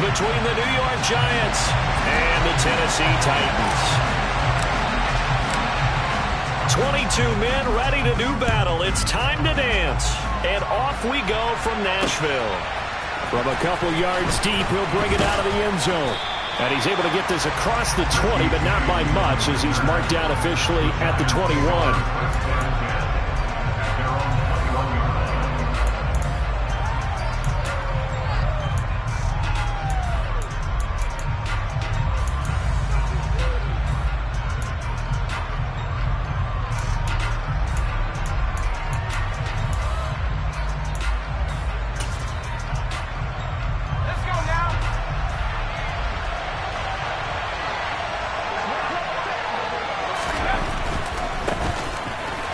between the New York Giants and the Tennessee Titans. 22 men ready to do battle. It's time to dance. And off we go from Nashville. From a couple yards deep, he'll bring it out of the end zone. And he's able to get this across the 20, but not by much, as he's marked down officially at the 21.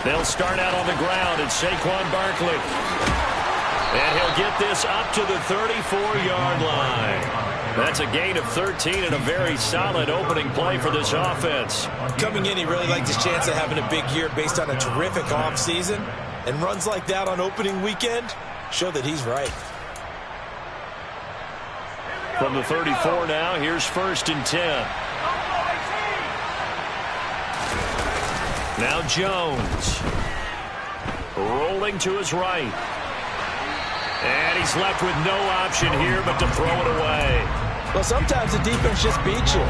They'll start out on the ground, and Saquon Barkley. And he'll get this up to the 34-yard line. That's a gain of 13 and a very solid opening play for this offense. Coming in, he really liked his chance of having a big year based on a terrific offseason. And runs like that on opening weekend show that he's right. From the 34 now, here's 1st and 10. Now Jones, rolling to his right. And he's left with no option here but to throw it away. Well, sometimes the defense just beats you.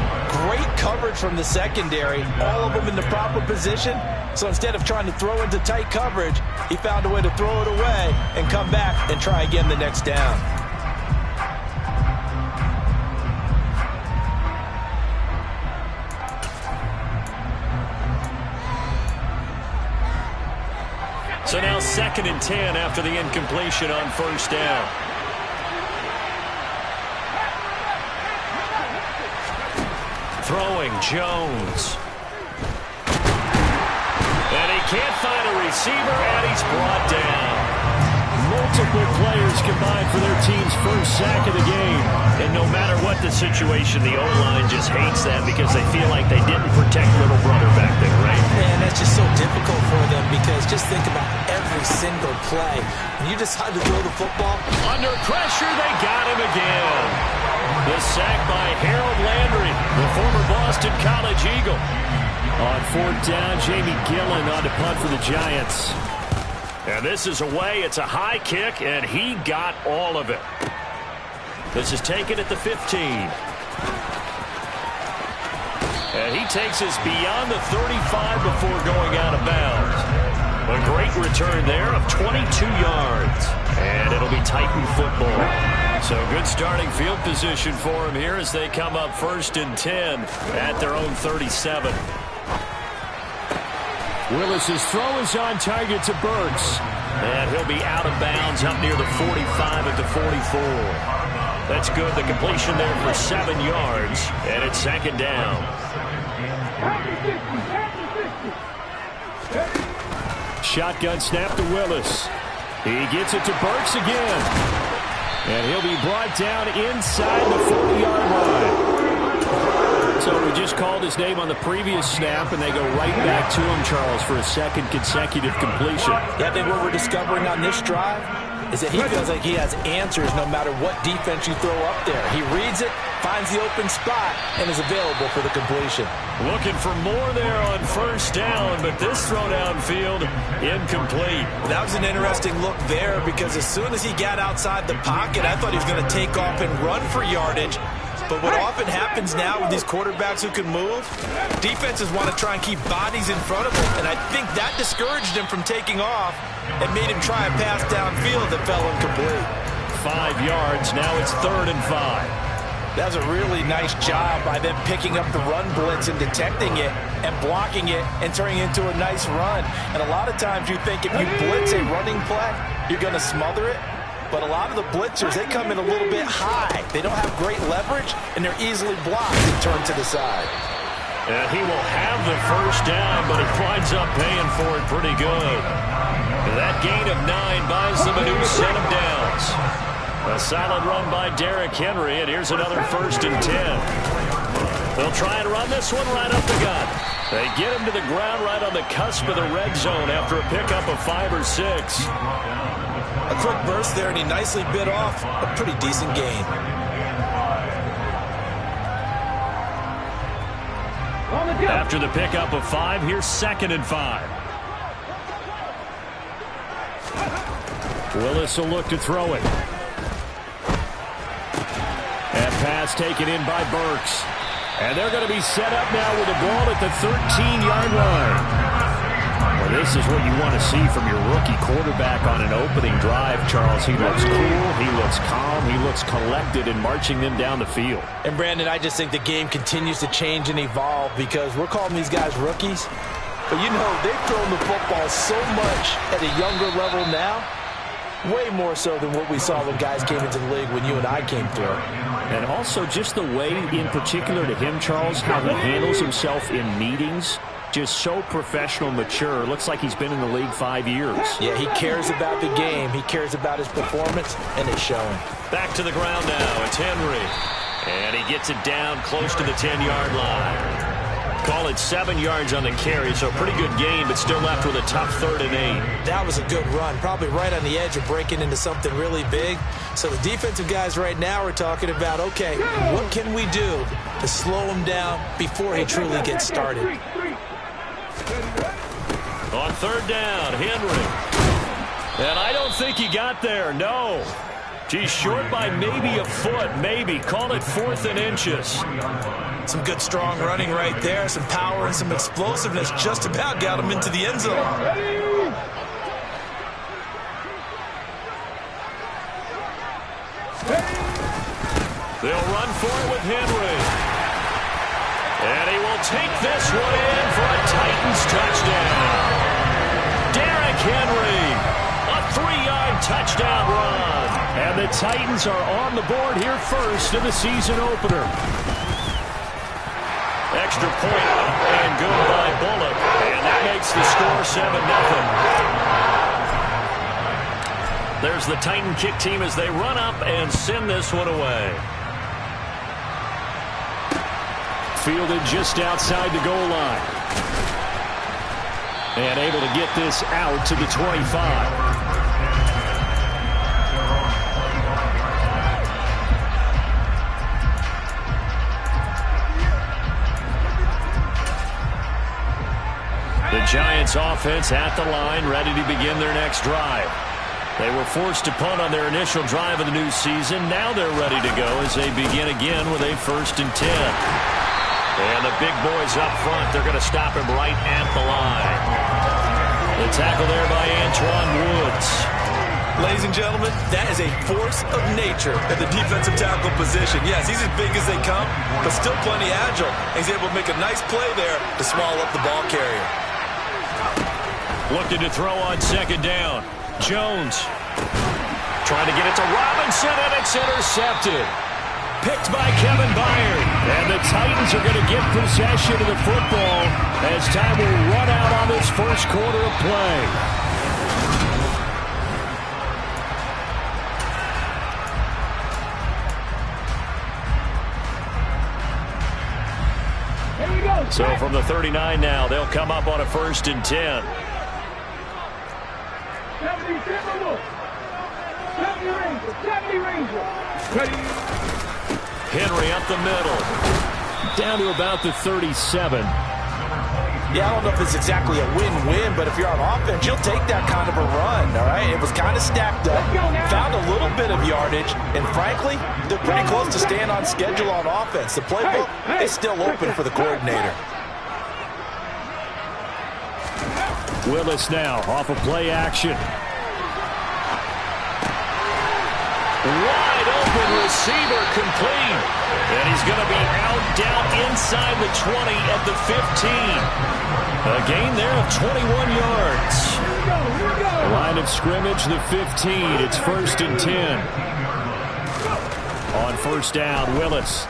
Great coverage from the secondary, all of them in the proper position. So instead of trying to throw into tight coverage, he found a way to throw it away and come back and try again the next down. So now 2nd and 10 after the incompletion on 1st down. Throwing Jones. And he can't find a receiver, and he's brought down. Multiple players combined for their team's first sack of the game. And no matter what the situation, the O-line just hates them because they feel like they didn't protect little brother back there, right? Man, that's just so difficult for them because just think about every single play. When you decide to throw the football. Under pressure, they got him again. The sack by Harold Landry, the former Boston College Eagle. On 4th down, Jamie Gillen on to punt for the Giants. And this is away. It's a high kick, and he got all of it. This is taken at the 15. And he takes us beyond the 35 before going out of bounds. A great return there of 22 yards. And it'll be Titan football. So good starting field position for him here as they come up 1st and 10 at their own 37. Willis's throw is on target to Burks. And he'll be out of bounds up near the 45 at the 44. That's good. The completion there for 7 yards. And it's 2nd down. Shotgun snap to Willis. He gets it to Burks again. And he'll be brought down inside the 40-yard line. So we just called his name on the previous snap, and they go right back to him, Charles, for a 2nd consecutive completion. Yeah, I think what we're discovering on this drive is that he feels like he has answers no matter what defense you throw up there. He reads it, finds the open spot, and is available for the completion. Looking for more there on 1st down, but this throw downfield incomplete. That was an interesting look there because as soon as he got outside the pocket, I thought he was going to take off and run for yardage. But what often happens now with these quarterbacks who can move, defenses want to try and keep bodies in front of them, and I think that discouraged him from taking off and made him try a pass downfield that fell incomplete. 5 yards, now it's 3rd and 5. That was a really nice job by them picking up the run blitz and detecting it and blocking it and turning it into a nice run. And a lot of times you think if you blitz a running play, you're going to smother it. But a lot of the blitzers, they come in a little bit high. They don't have great leverage, and they're easily blocked and turned to the side. And he will have the 1st down, but he winds up paying for it pretty good. That gain of 9 buys them a new set of downs. A solid run by Derrick Henry, and here's another 1st and 10. They'll try and run this one right up the gut. They get him to the ground right on the cusp of the red zone after a pickup of 5 or 6. A quick burst there, and he nicely bit off a pretty decent gain. After the pickup of 5, here's 2nd and 5. Willis will look to throw it. And pass taken in by Burks. And they're going to be set up now with the ball at the 13-yard line. Well, this is what you want to see from your rookie quarterback on an opening drive, Charles. He looks cool, he looks calm, he looks collected in marching them down the field. And, Brandon, I just think the game continues to change and evolve because we're calling these guys rookies. But, you know, they've thrown the football so much at a younger level now, way more so than what we saw when guys came into the league when you and I came through. And also just the way, in particular to him, Charles, how he handles himself in meetings. Just so professional, mature. Looks like he's been in the league 5 years. Yeah, he cares about the game. He cares about his performance, and it's showing. Back to the ground now. It's Henry. And he gets it down close to the 10-yard line. Call it 7 yards on the carry, so a pretty good gain, but still left with a tough 3rd and 8. That was a good run, probably right on the edge of breaking into something really big. So the defensive guys right now are talking about, okay, what can we do to slow him down before he truly gets started? On 3rd down, Henry. And I don't think he got there, no. He's short by maybe a foot, maybe. Call it 4th and inches. Some good strong running right there, some power and some explosiveness. Just about got him into the end zone. They'll run for it with Henry. And he will take this one in for a Titans touchdown. Derrick Henry, a 3-yard touchdown run. And the Titans are on the board here first in the season opener. Extra point and good by Bullock. And that makes the score 7-0. There's the Titan kick team as they run up and send this one away. Fielded just outside the goal line. And able to get this out to the 25. The Giants offense at the line, ready to begin their next drive. They were forced to punt on their initial drive of the new season. Now they're ready to go as they begin again with a 1st and 10. And the big boys up front, they're going to stop him right at the line. The tackle there by Antoine Woods. Ladies and gentlemen, that is a force of nature at the defensive tackle position. Yes, he's as big as they come, but still plenty agile. He's able to make a nice play there to swallow up the ball carrier. Looking to throw on 2nd down. Jones trying to get it to Robinson, and it's intercepted. Picked by Kevin Byard. And the Titans are going to get possession of the football as time will run out on this first quarter of play. So from the 39 now, they'll come up on a 1st and 10. Henry up the middle. Down to about the 37. Yeah, I don't know if it's exactly a win-win, but if you're on offense, you'll take that kind of a run, all right? It was kind of stacked up, found a little bit of yardage, and frankly, they're pretty close to staying on schedule on offense. The playbook is still open for the coordinator. Willis now off of play action. Wide open receiver complete. And he's going to be out down inside the 20 at the 15. A gain there of 21 yards. Line of scrimmage, the 15. It's 1st and 10. On 1st down, Willis.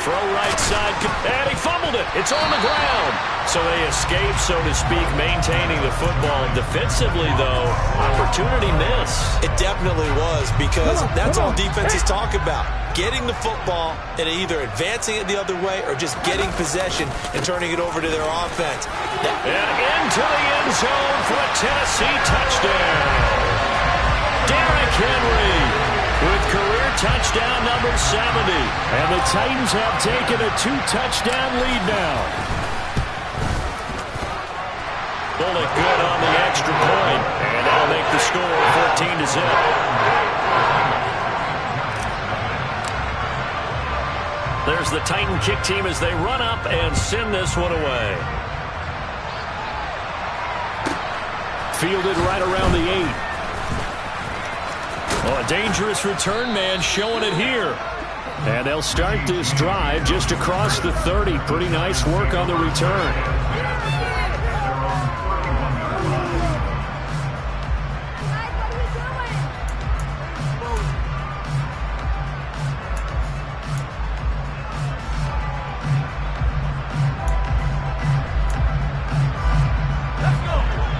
Throw right side, and he fumbled it. It's on the ground. So they escape, so to speak, maintaining the football. Defensively, though, opportunity miss. It definitely was, because that's all defenses talk about. Getting the football and either advancing it the other way or just getting possession and turning it over to their offense. And into the end zone for a Tennessee touchdown. Derrick Henry with career touchdown number 70. And the Titans have taken a 2-touchdown lead now. Bullock good on the extra point. And that'll make the score 14-0. There's the Titan kick team as they run up and send this one away. Fielded right around the 8. Oh, a dangerous return man showing it here. And they'll start this drive just across the 30. Pretty nice work on the return.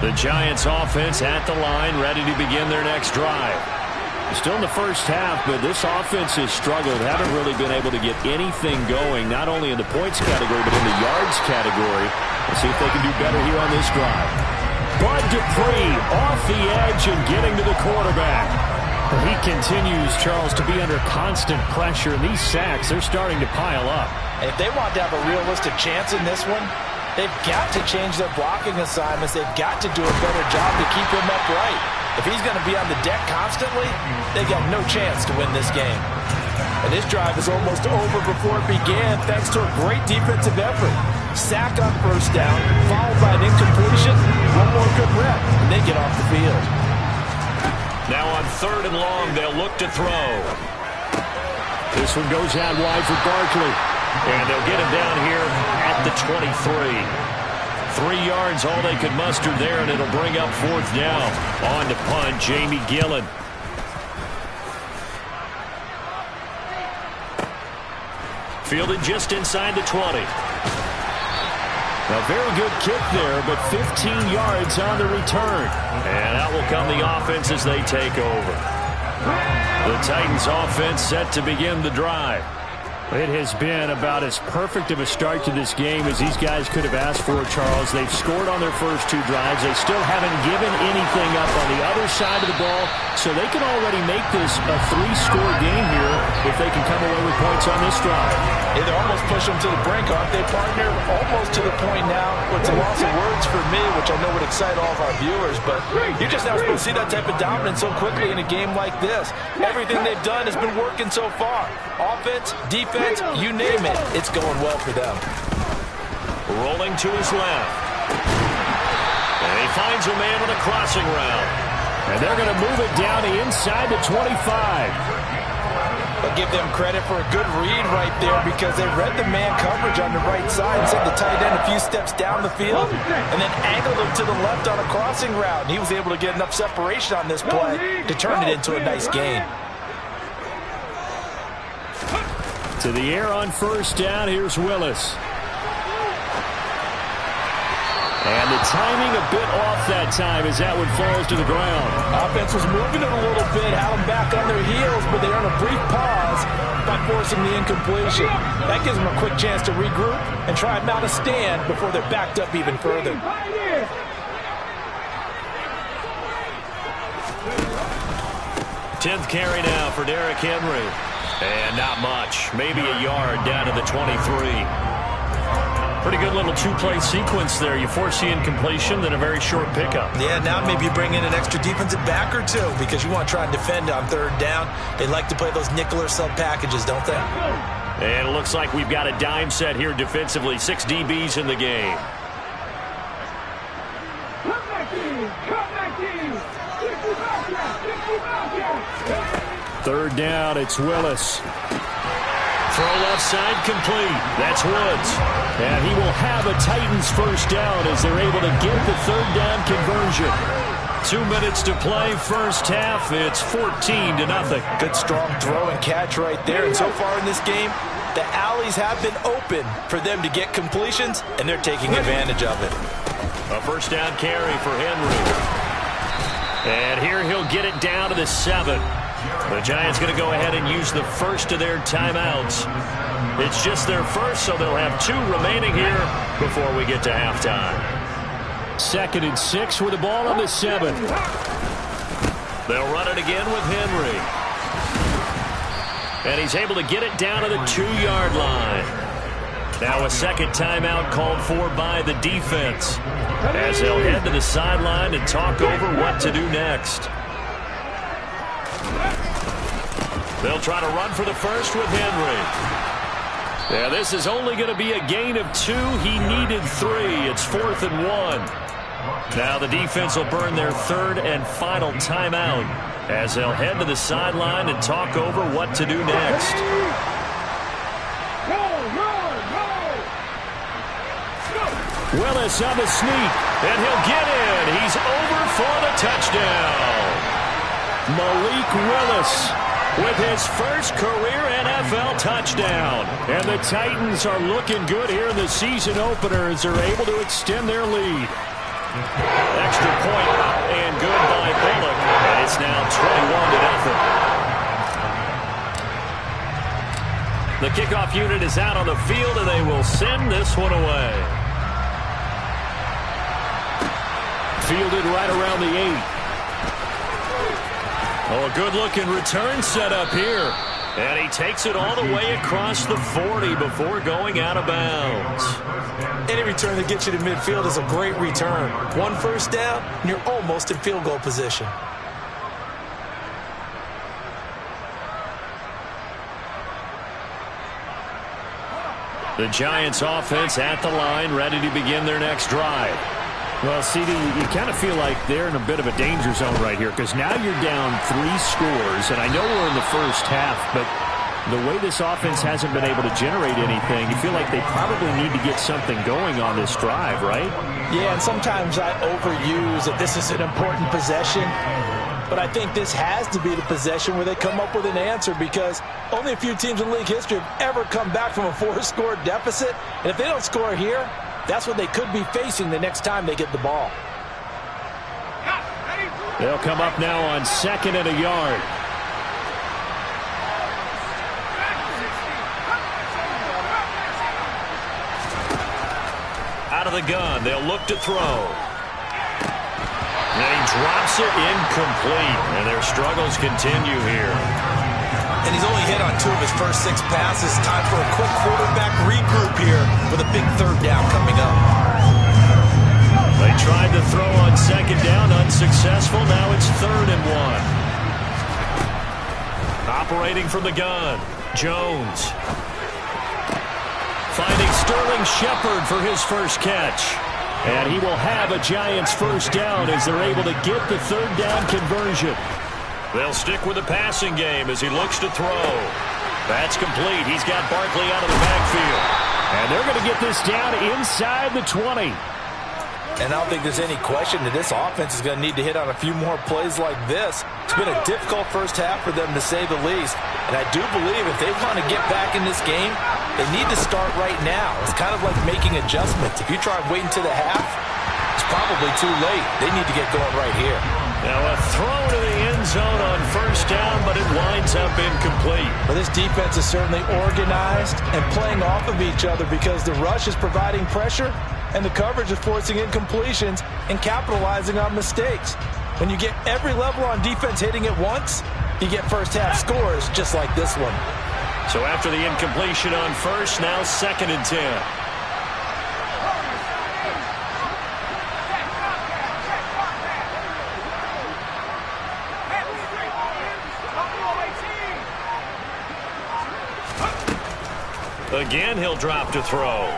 The Giants offense at the line, ready to begin their next drive. Still in the first half, but this offense has struggled. Haven't really been able to get anything going, not only in the points category, but in the yards category. Let's see if they can do better here on this drive. Bud Dupree off the edge and getting to the quarterback. He continues, Charles, to be under constant pressure, and these sacks, they're starting to pile up. If they want to have a realistic chance in this one, they've got to change their blocking assignments. They've got to do a better job to keep him upright. If he's going to be on the deck constantly, they got no chance to win this game. And this drive is almost over before it began thanks to a great defensive effort. Sack on first down, followed by an incompletion, one more good rep, and they get off the field. Now on 3rd and long, they'll look to throw. This one goes out wide for Barkley. And they'll get him down here at the 23. 3 yards, all they could muster there, and it'll bring up 4th down. On to punt, Jamie Gillen. Fielded just inside the 20. A very good kick there, but 15 yards on the return. And out will come the offense as they take over. The Titans offense set to begin the drive. It has been about as perfect of a start to this game as these guys could have asked for, Charles. They've scored on their first 2 drives. They still haven't given anything up on the other side of the ball, so they can already make this a 3-score game here if they can come away with points on this drive. Yeah, they're almost pushing them to the brink, aren't they, partner? Almost to the point now. It's a loss of words for me, which I know would excite all of our viewers, but you're just not supposed to see that type of dominance so quickly in a game like this. Everything they've done has been working so far. Offense, defense, you name it, it's going well for them. Rolling to his left. And he finds a man on a crossing route. And they're going to move it down to inside the 25. But give them credit for a good read right there because they read the man coverage on the right side and sent the tight end a few steps down the field and then angled him to the left on a crossing route. And he was able to get enough separation on this play to turn it into a nice gain. To the air on first down, here's Willis. And the timing a bit off that time as that one falls to the ground. Offense was moving it a little bit, had them back on their heels, but they earned a brief pause by forcing the incompletion. That gives them a quick chance to regroup and try and mount a stand before they're backed up even further. Tenth carry now for Derrick Henry. And not much. Maybe a yard down to the 23. Pretty good little 2-play sequence there. You force the incompletion, then a very short pickup. Yeah, now maybe you bring in an extra defensive back or 2 because you want to try and defend on 3rd down. They like to play those nickel or sub packages, don't they? And it looks like we've got a dime set here defensively. 6 DBs in the game. Third down, it's Willis. Throw left side complete. That's Woods. And he will have a Titans first down as they're able to get the 3rd down conversion. 2 minutes to play first half. It's 14-0. Good strong throw and catch right there. And so far in this game, the alleys have been open for them to get completions, and they're taking advantage of it. A first down carry for Henry. And here he'll get it down to the 7. The Giants going to go ahead and use the first of their timeouts. It's just their first, so they'll have 2 remaining here before we get to halftime. 2nd and 6 with the ball on the 7. They'll run it again with Henry. And he's able to get it down to the 2-yard line. Now a second timeout called for by the defense, as they'll head to the sideline and talk over what to do next. They'll try to run for the first with Henry. Yeah, this is only going to be a gain of 2. He needed 3. It's 4th and 1. Now the defense will burn their third and final timeout, as they'll head to the sideline and talk over what to do next. Willis on the sneak, and he'll get in. He's over for the touchdown. Malik Willis with his first career NFL touchdown. And the Titans are looking good here in the season opener as they're able to extend their lead. Extra point up and good by Bullock. And it's now 21-0. The kickoff unit is out on the field, and they will send this one away. Fielded right around the 8. Oh, a good-looking return set up here. And he takes it all the way across the 40 before going out of bounds. Any return that gets you to midfield is a great return. 1 first down, and you're almost in field goal position. The Giants offense at the line, ready to begin their next drive. Well, CD, you kind of feel like they're in a bit of a danger zone right here, because now you're down 3 scores, and I know we're in the first half, but the way this offense hasn't been able to generate anything, you feel like they probably need to get something going on this drive, right? Yeah, and sometimes I overuse that this is an important possession, but I think this has to be the possession where they come up with an answer, because only a few teams in league history have ever come back from a 4-score deficit, and if they don't score here, that's what they could be facing the next time they get the ball. They'll come up now on 2nd and a yard. Out of the gun, they'll look to throw. And he drops it incomplete, and their struggles continue here. And he's only hit on 2 of his first 6 passes. Time for a quick quarterback regroup here with a big 3rd down coming up. They tried to throw on 2nd down, unsuccessful. Now it's 3rd and 1. Operating from the gun, Jones. Finding Sterling Shepard for his first catch. And he will have a Giants first down as they're able to get the 3rd down conversion. They'll stick with the passing game as he looks to throw. That's complete. He's got Barkley out of the backfield. And they're going to get this down inside the 20. And I don't think there's any question that this offense is going to need to hit on a few more plays like this. It's been a difficult first half for them, to say the least. And I do believe if they want to get back in this game, they need to start right now. It's kind of like making adjustments. If you try waiting to the half, it's probably too late. They need to get going right here. Now a throw to the end zone on first down, but it winds up incomplete. Well, this defense is certainly organized and playing off of each other, because the rush is providing pressure and the coverage is forcing incompletions and capitalizing on mistakes. When you get every level on defense hitting at once, you get first half scores just like this one. So after the incompletion on first, now 2nd and 10. Again, he'll drop to throw.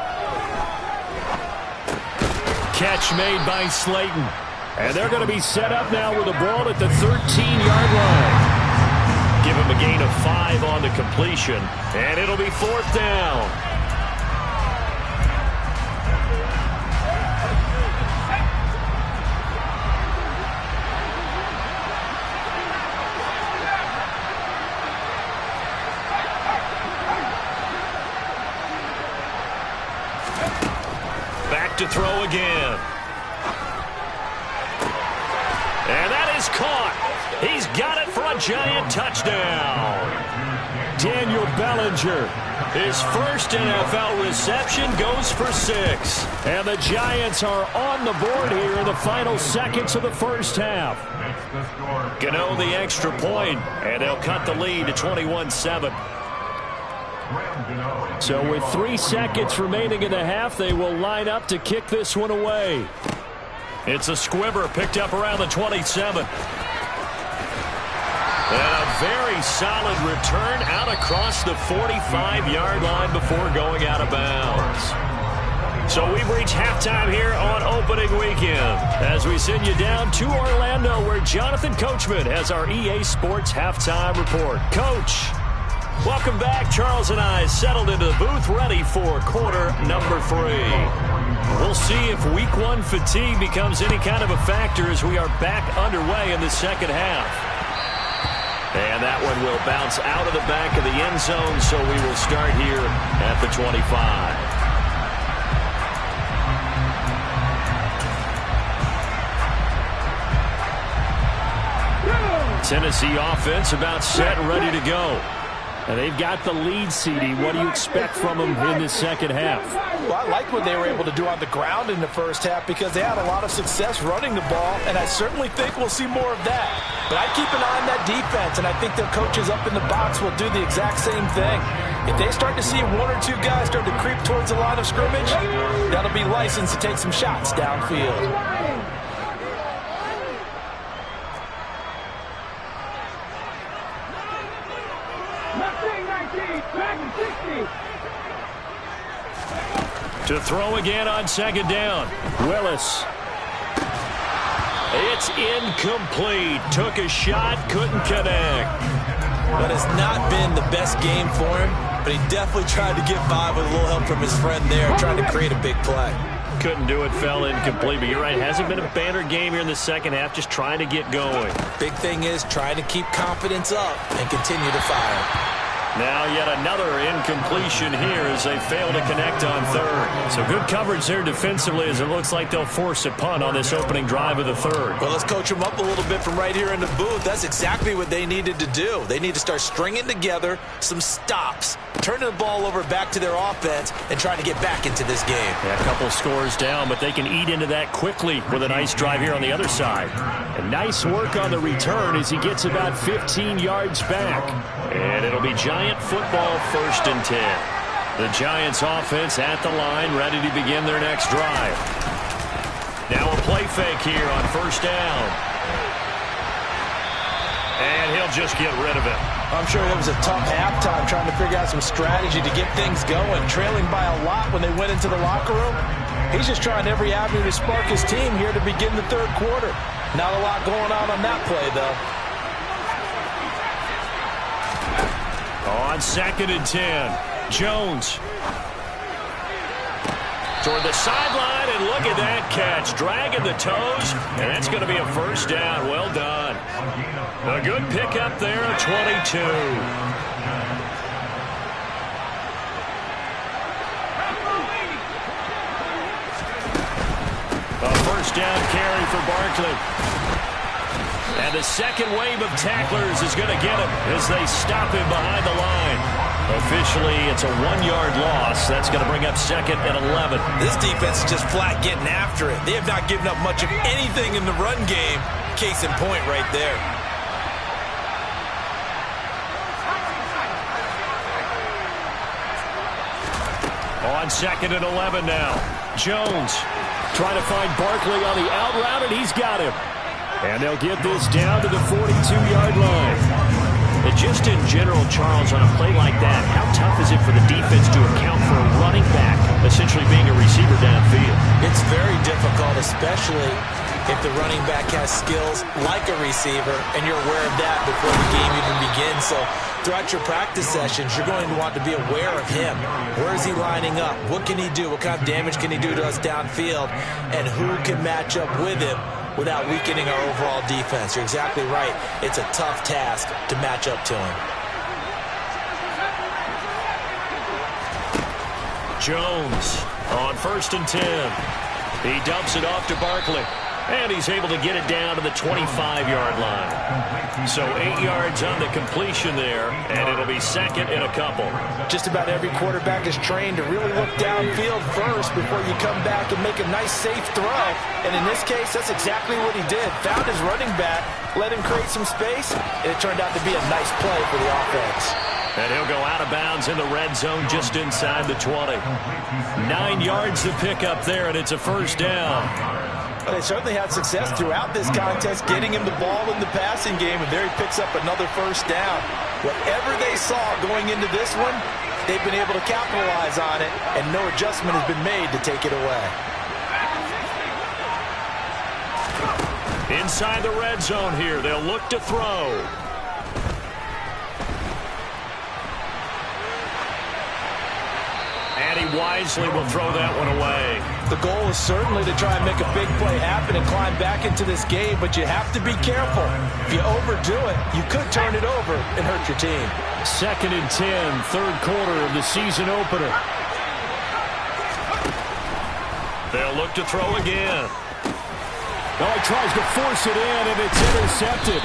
Catch made by Slayton. And they're going to be set up now with the ball at the 13-yard line. Give him a gain of 5 on the completion. And it'll be 4th down. To throw again. And that is caught. He's got it for a Giant touchdown. Daniel Bellinger. His first NFL reception goes for 6. And the Giants are on the board here in the final seconds of the first half. Gano the extra point, and they'll cut the lead to 21-7. So with 3 seconds remaining in the half, they will line up to kick this one away. It's a squibber picked up around the 27. And a very solid return out across the 45-yard line before going out of bounds. So we've reached halftime here on opening weekend as we send you down to Orlando where Jonathan Coachman has our EA Sports halftime report. Coach, welcome back. Charles and I settled into the booth ready for quarter number 3. We'll see if week 1 fatigue becomes any kind of a factor as we are back underway in the second half. And that one will bounce out of the back of the end zone, so we will start here at the 25. Tennessee offense about set and ready to go. And they've got the lead, CD. What do you expect from them in the second half? Well, I like what they were able to do on the ground in the first half because they had a lot of success running the ball, and I certainly think we'll see more of that. But I keep an eye on that defense, and I think their coaches up in the box will do the exact same thing. If they start to see 1 or 2 guys start to creep towards the line of scrimmage, that'll be licensed to take some shots downfield. To throw again on second down. Willis. It's incomplete. Took a shot, couldn't connect. That has not been the best game for him, but he definitely tried to get by with a little help from his friend there, trying to create a big play. Couldn't do it, fell incomplete. But you're right, it hasn't been a banner game here in the second half, just trying to get going. Big thing is trying to keep confidence up and continue to fire. Now yet another incompletion here as they fail to connect on third. So good coverage there defensively as it looks like they'll force a punt on this opening drive of the third. Well, let's coach them up a little bit from right here in the booth. That's exactly what they needed to do. They need to start stringing together some stops, turning the ball over back to their offense, and trying to get back into this game. Yeah, a couple scores down, but they can eat into that quickly with a nice drive here on the other side. And nice work on the return as he gets about 15 yards back. And it'll be Giant football, 1st and 10. The Giants offense at the line, ready to begin their next drive. Now a play fake here on 1st down. And he'll just get rid of it. I'm sure it was a tough halftime trying to figure out some strategy to get things going. Trailing by a lot when they went into the locker room. He's just trying every avenue to spark his team here to begin the third quarter. Not a lot going on that play, though. On 2nd and 10, Jones. Toward the sideline, and look at that catch. Dragging the toes, and that's going to be a 1st down. Well done. A good pickup there, 22. A 1st down carry for Barkley. And the second wave of tacklers is going to get him as they stop him behind the line. Officially, it's a 1-yard loss. That's going to bring up 2nd and 11. This defense is just flat getting after it. They have not given up much of anything in the run game. Case in point right there. On 2nd and 11 now. Jones trying to find Barkley on the out route, and he's got him. And they'll get this down to the 42-yard line. And just in general, Charles, on a play like that, how tough is it for the defense to account for a running back essentially being a receiver downfield? It's very difficult, especially if the running back has skills like a receiver, and you're aware of that before the game even begins. So throughout your practice sessions, you're going to want to be aware of him. Where is he lining up? What can he do? What kind of damage can he do to us downfield? And who can match up with him without weakening our overall defense? You're exactly right. It's a tough task to match up to him. Jones on 1st and 10. He dumps it off to Barkley. And he's able to get it down to the 25-yard line. So 8 yards on the completion there, and it'll be second and a couple. Just about every quarterback is trained to really look downfield first before you come back and make a nice, safe throw. And in this case, that's exactly what he did. Found his running back, let him create some space, and it turned out to be a nice play for the offense. And he'll go out of bounds in the red zone just inside the 20. 9 yards to pick up there, and it's a first down. Well, they certainly had success throughout this contest, getting him the ball in the passing game, and there he picks up another first down. Whatever they saw going into this one, they've been able to capitalize on it, and no adjustment has been made to take it away. Inside the red zone here, they'll look to throw. And he wisely will throw that one away. The goal is certainly to try and make a big play happen and climb back into this game, but you have to be careful. If you overdo it, you could turn it over and hurt your team. 2nd and 10, third quarter of the season opener. They'll look to throw again. Oh, he tries to force it in, and it's intercepted.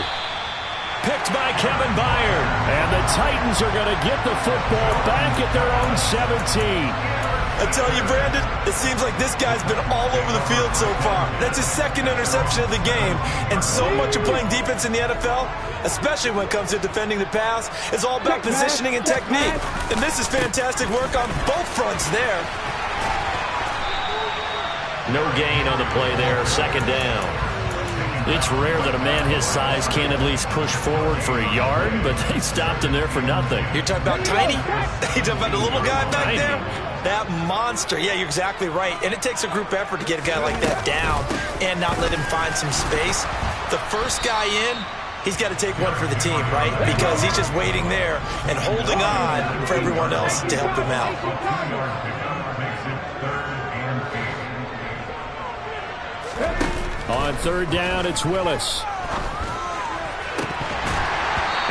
Picked by Kevin Byard. And the Titans are going to get the football back at their own 17. I tell you, Brandon, it seems like this guy's been all over the field so far. That's his 2nd interception of the game. And so much of playing defense in the NFL, especially when it comes to defending the pass, is all about positioning and technique. And this is fantastic work on both fronts there. No gain on the play there, 2nd down. It's rare that a man his size can't at least push forward for a yard, but they stopped him there for nothing. You're talking about tiny? You're talking about the little guy back there? That monster. Yeah, you're exactly right. And it takes a group effort to get a guy like that down and not let him find some space. The first guy in, he's got to take one for the team, right? Because he's just waiting there and holding on for everyone else to help him out. On 3rd down, it's Willis.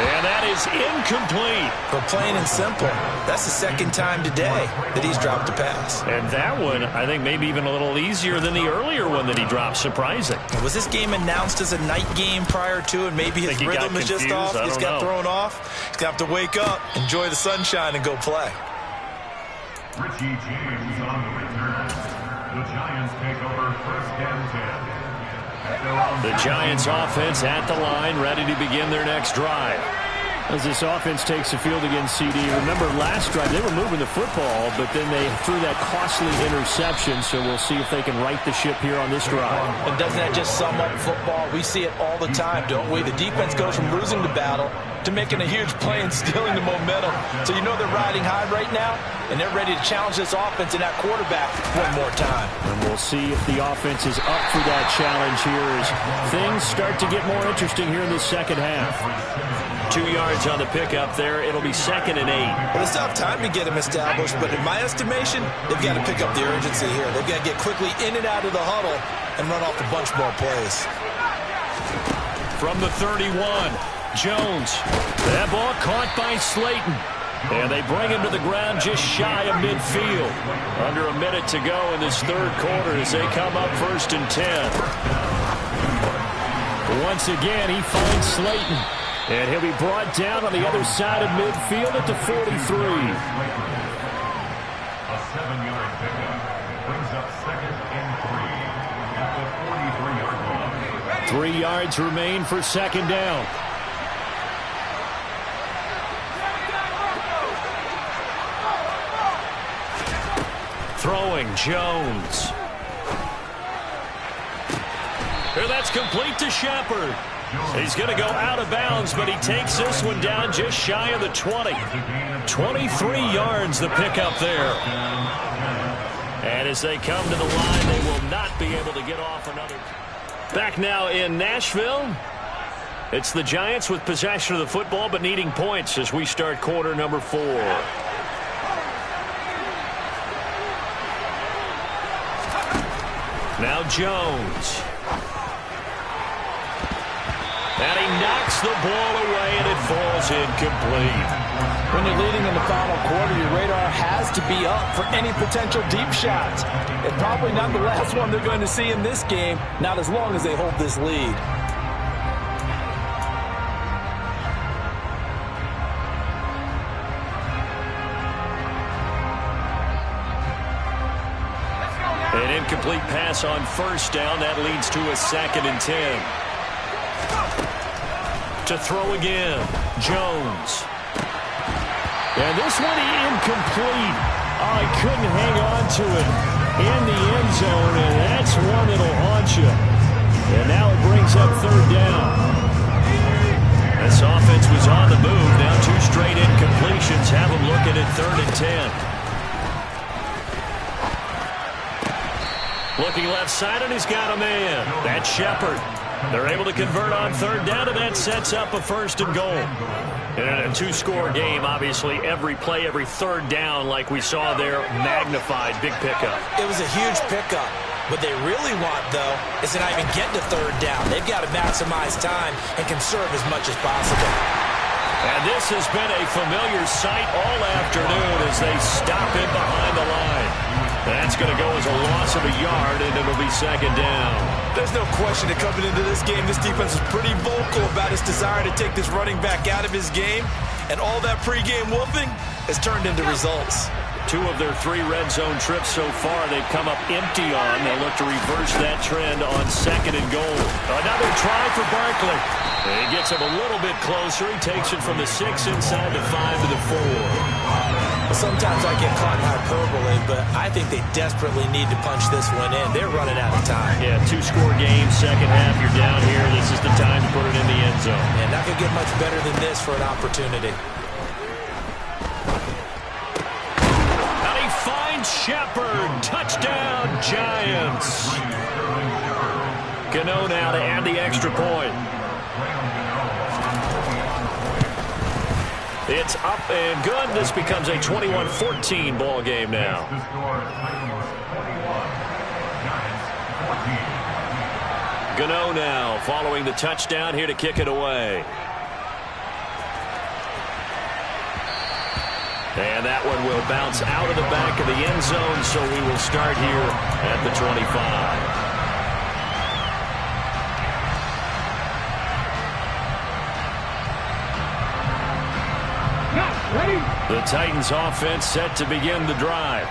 And that is incomplete. But plain and simple, that's the 2nd time today that he's dropped a pass. And that one, I think, maybe even a little easier than the earlier one that he dropped. Surprising. Was this game announced as a night game prior to, and maybe his rhythm is just off? He's got thrown off. He's going to have to wake up, enjoy the sunshine, and go play. Richie James on the return. The Giants take over 1st and 10. The Giants offense at the line, ready to begin their next drive. As this offense takes the field against CD, remember last drive they were moving the football, but then they threw that costly interception, so we'll see if they can right the ship here on this drive. And doesn't that just sum up football? We see it all the time, don't we? The defense goes from losing the battle to making a huge play and stealing the momentum. So you know they're riding high right now, and they're ready to challenge this offense and that quarterback one more time. And we'll see if the offense is up for that challenge here as things start to get more interesting here in the 2nd half. 2 yards on the pickup there. It'll be 2nd and 8. Well, they still have time to get him established, but in my estimation, they've got to pick up the urgency here. They've got to get quickly in and out of the huddle and run off a bunch more plays. From the 31, Jones. That ball caught by Slayton. And they bring him to the ground just shy of midfield. Under a minute to go in this 3rd quarter as they come up 1st and 10. Once again, he finds Slayton. And he'll be brought down on the other side of midfield at the 43. A 7-yard pickup brings up 2nd and 3 at the 43-yard line. 3 yards remain for 2nd down. Throwing Jones. Here, that's complete to Shepard. He's going to go out of bounds, but he takes this one down just shy of the 20. 23 yards the pickup there. And as they come to the line, they will not be able to get off another. Back now in Nashville. It's the Giants with possession of the football, but needing points as we start quarter number 4. Now Jones. And he knocks the ball away, and it falls incomplete. When you're leading in the final quarter, your radar has has to be up for any potential deep shots. And probably not the last one they're going to see in this game, not as long as they hold this lead. An incomplete pass on first down. That leads to a 2nd and 10. To throw again, Jones. And this one incomplete. Oh, he couldn't hang on to it in the end zone, and that's one that'll haunt you. And now it brings up 3rd down. This offense was on the move. Now 2 straight incompletions have them looking at 3rd and 10. Looking left side, and he's got a man. That's Shepard. They're able to convert on 3rd down, and that sets up a 1st and goal. In a 2-score game, obviously, every play, every 3rd down, like we saw there, magnified. Big pickup. It was a huge pickup. What they really want, though, is to not even get to 3rd down. They've got to maximize time and conserve as much as possible. And this has been a familiar sight all afternoon as they stop in behind the line. That's going to go as a loss of a yard, and it'll be 2nd down. There's no question that coming into this game, this defense is pretty vocal about its desire to take this running back out of his game. And all that pregame whooping has turned into results. 2 of their 3 red zone trips so far, they've come up empty on. They'll look to reverse that trend on 2nd and goal. Another try for Barkley. He gets him a little bit closer. He takes it from the 6 inside the 5 to the 4. Sometimes I get caught in hyperbole, but I think they desperately need to punch this one in. They're running out of time. Yeah, 2-score game, 2nd half, you're down here. This is the time to put it in the end zone. And not going to get much better than this for an opportunity. And he finds Shepard. Touchdown, Giants. Gano now to add the extra point. It's up and good. This becomes a 21-14 ball game now. Gano now following the touchdown here to kick it away. And that one will bounce out of the back of the end zone, so we will start here at the 25. The Titans offense set to begin the drive.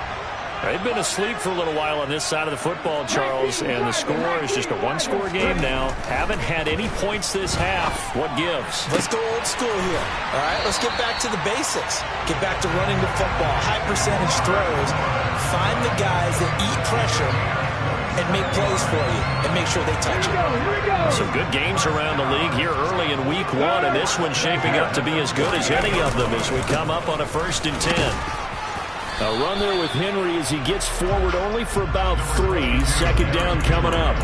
They've been asleep for a little while on this side of the football, Charles, and the score is just a 1-score game now. Haven't had any points this half. What gives? Let's go old school here. All right, let's get back to the basics. Get back to running the football, high percentage throws. Find the guys that eat pressure and make plays for you and make sure they touch it. Some good games around the league here early in week 1, and this one's shaping up to be as good as any of them as we come up on a 1st and 10. A run there with Henry as he gets forward only for about 3. 2nd down coming up.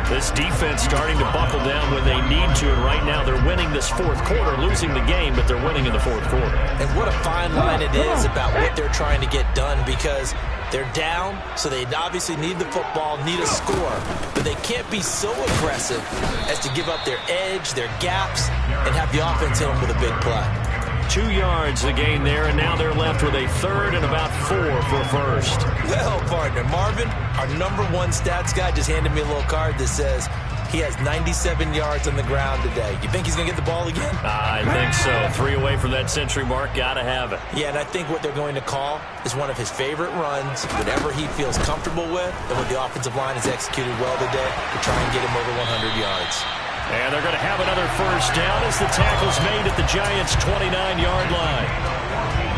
This defense starting to buckle down when they need to, and right now they're winning this 4th quarter, losing the game, but they're winning in the 4th quarter. And what a fine line it is about what they're trying to get done, because they're down, so they obviously need the football, need a score, but they can't be so aggressive as to give up their edge, their gaps, and have the offense hit them with a big play. 2 yards the gain there, and now they're left with a 3rd and about 4 for a 1st. Well, partner, Marvin, our #1 stats guy, just handed me a little card that says he has 97 yards on the ground today. You think he's going to get the ball again? I think so. 3 away from that century mark. Got to have it. Yeah, and I think what they're going to call is one of his favorite runs, whatever he feels comfortable with, and what the offensive line has executed well today to try and get him over 100 yards. And they're going to have another 1st down as the tackle's made at the Giants' 29-yard line.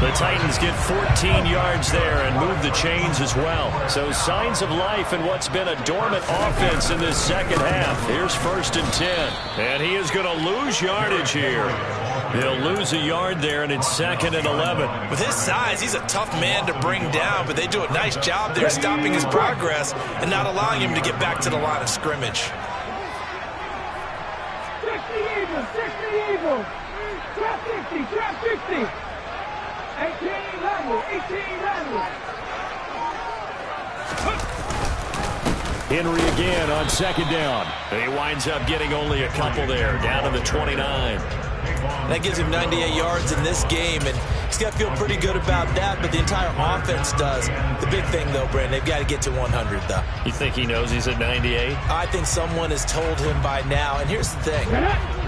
The Titans get 14 yards there and move the chains as well. So signs of life in what's been a dormant offense in this 2nd half. Here's 1st and 10. And he is going to lose yardage here. He'll lose a yard there, and it's 2nd and 11. With his size, he's a tough man to bring down, but they do a nice job there stopping his progress and not allowing him to get back to the line of scrimmage. 60 Eagles, trap 60, trap 60, 18 level, 18 level. Henry again on 2nd down. He winds up getting only a couple there, down to the 29. That gives him 98 yards in this game, and quarterback's got to feel pretty good about that, but the entire offense does. The big thing, though, Brandon, they've got to get to 100, though. You think he knows he's at 98? I think someone has told him by now. And here's the thing.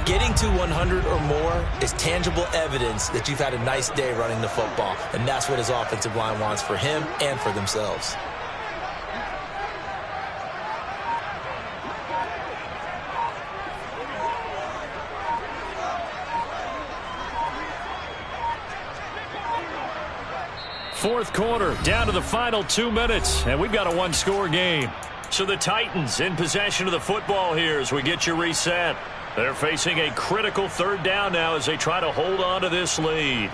Getting to 100 or more is tangible evidence that you've had a nice day running the football. And that's what his offensive line wants for him and for themselves. Fourth quarter, down to the final 2 minutes, and we've got a one-score game. So the Titans in possession of the football here as we get you reset. They're facing a critical third down now as they try to hold on to this lead.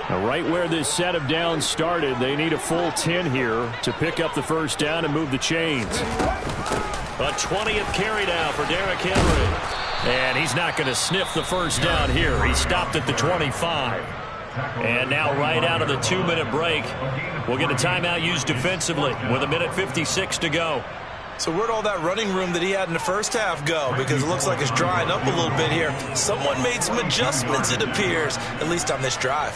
Now, right where this set of downs started, they need a full 10 here to pick up the first down and move the chains. A 20th carry now for Derrick Henry. And he's not going to sniff the first down here. He stopped at the 25. And now right out of the 2-minute break, we'll get a timeout used defensively with 1:56 to go. So where'd all that running room that he had in the first half go? Because it looks like it's drying up a little bit here. Someone made some adjustments, it appears, at least on this drive.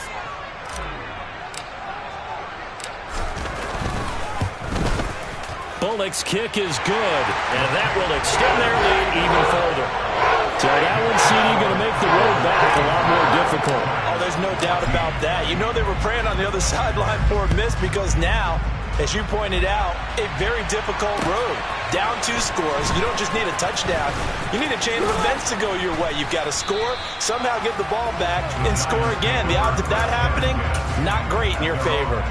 Bullock's kick is good, and that will extend their lead even further. So that one, CD, going to make the road back a lot more difficult. Oh, there's no doubt about that. You know they were praying on the other sideline for a miss because now, as you pointed out, a very difficult road. Down 2 scores. You don't just need a touchdown. You need a chain of events to go your way. You've got to score, somehow get the ball back, and score again. The odds of that happening, not great in your favor.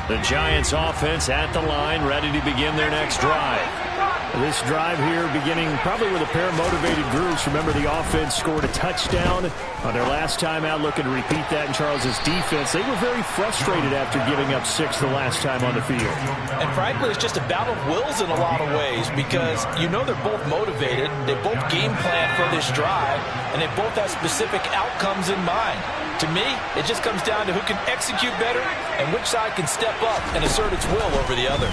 The Giants offense at the line, ready to begin their next drive. This drive here beginning probably with a pair of motivated groups. Remember, the offense scored a touchdown on their last time out, looking to repeat that in Charles's defense. They were very frustrated after giving up 6 the last time on the field. And frankly, it's just a battle of wills in a lot of ways because you know they're both motivated. They both game plan for this drive, and they both have specific outcomes in mind. To me, it just comes down to who can execute better and which side can step up and assert its will over the other.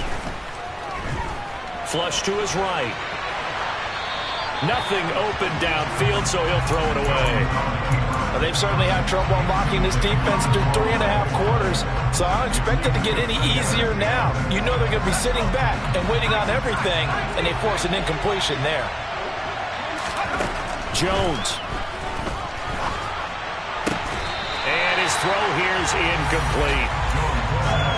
Flush to his right. Nothing open downfield, so he'll throw it away. Well, they've certainly had trouble unlocking this defense through 3.5 quarters, so I don't expect it to get any easier now. You know they're going to be sitting back and waiting on everything, and they force an incompletion there. Jones. And his throw here is incomplete.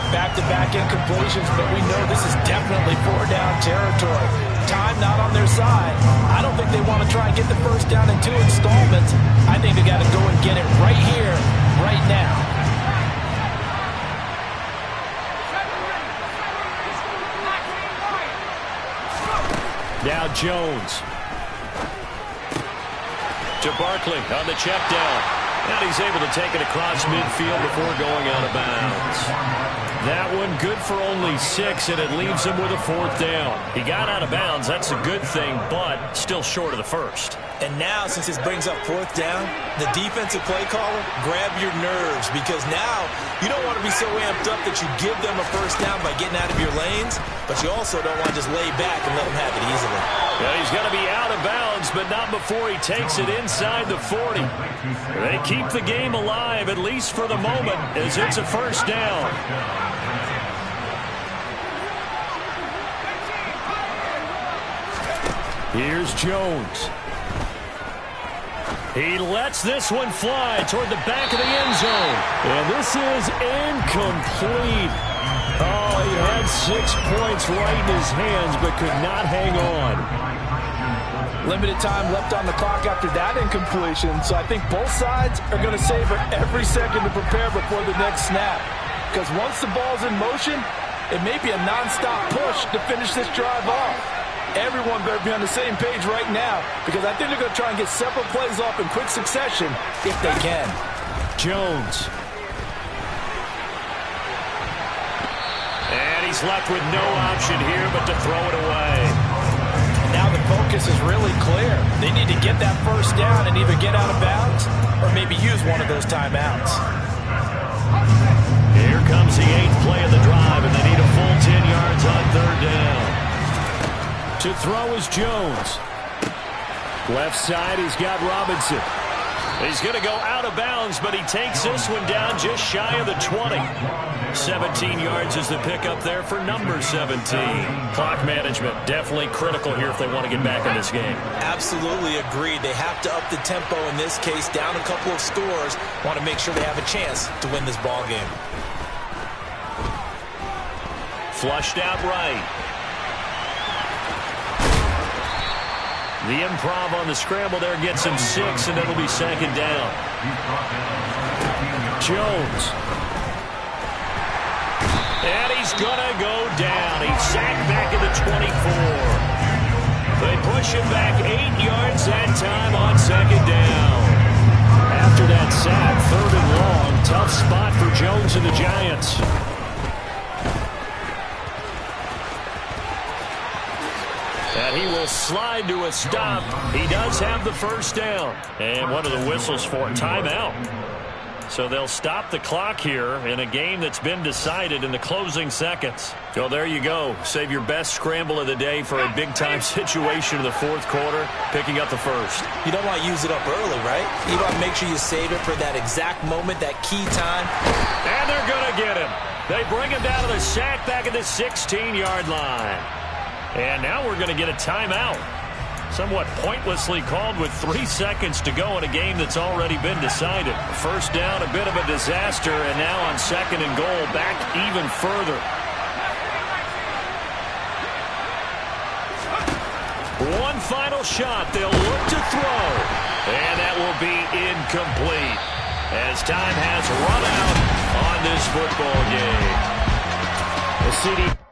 Back-to-back incompletions, but we know this is definitely 4-down territory. Time not on their side. I don't think they want to try and get the first down in 2 installments. I think they got to go and get it right here, right now. Now Jones. To Barkley on the check down. And he's able to take it across midfield before going out of bounds. That one good for only 6, and it leaves him with a 4th down. He got out of bounds. That's a good thing, but still short of the first. And now, since this brings up 4th down, the defensive play caller, grab your nerves because now you don't want to be so amped up that you give them a first down by getting out of your lanes, but you also don't want to just lay back and let them have it easily. Yeah, he's going to be out of bounds, but not before he takes it inside the 40. They keep the game alive, at least for the moment, as it's a first down. Here's Jones. He lets this one fly toward the back of the end zone. And this is incomplete. Oh, he had 6 points right in his hands, but could not hang on. Limited time left on the clock after that incompletion, so I think both sides are going to savor every second to prepare before the next snap. Because once the ball's in motion, it may be a nonstop push to finish this drive off. Everyone better be on the same page right now because I think they're going to try and get several plays off in quick succession if they can. Jones. And he's left with no option here but to throw it away. Now the focus is really clear. They need to get that first down and either get out of bounds or maybe use one of those timeouts. Here comes the 8th play of the drive, and they need a full 10 yards on 3rd down. To throw is Jones. Left side, he's got Robinson. He's going to go out of bounds, but he takes this one down just shy of the 20. 17 yards is the pickup there for number 17. Clock management definitely critical here if they want to get back in this game. Absolutely agreed. They have to up the tempo in this case, down a couple of scores. Want to make sure they have a chance to win this ball game. Flushed out right. The improv on the scramble there gets him 6, and it'll be second down. Jones. And he's going to go down. He's sacked back at the 24. They push him back 8 yards that time on second down. After that sack, 3rd and long. Tough spot for Jones and the Giants. And he will slide to a stop. He does have the first down. And what are the whistles for? Timeout. So they'll stop the clock here in a game that's been decided in the closing seconds. So there you go. Save your best scramble of the day for a big-time situation in the 4th quarter, picking up the first. You don't want to use it up early, right? You want to make sure you save it for that exact moment, that key time. And they're going to get him. They bring him down to the sack back at the 16-yard line. And now we're going to get a timeout. Somewhat pointlessly called with 3 seconds to go in a game that's already been decided. First down, a bit of a disaster, and now on 2nd and goal, back even further. One final shot. They'll look to throw. And that will be incomplete as time has run out on this football game. The CD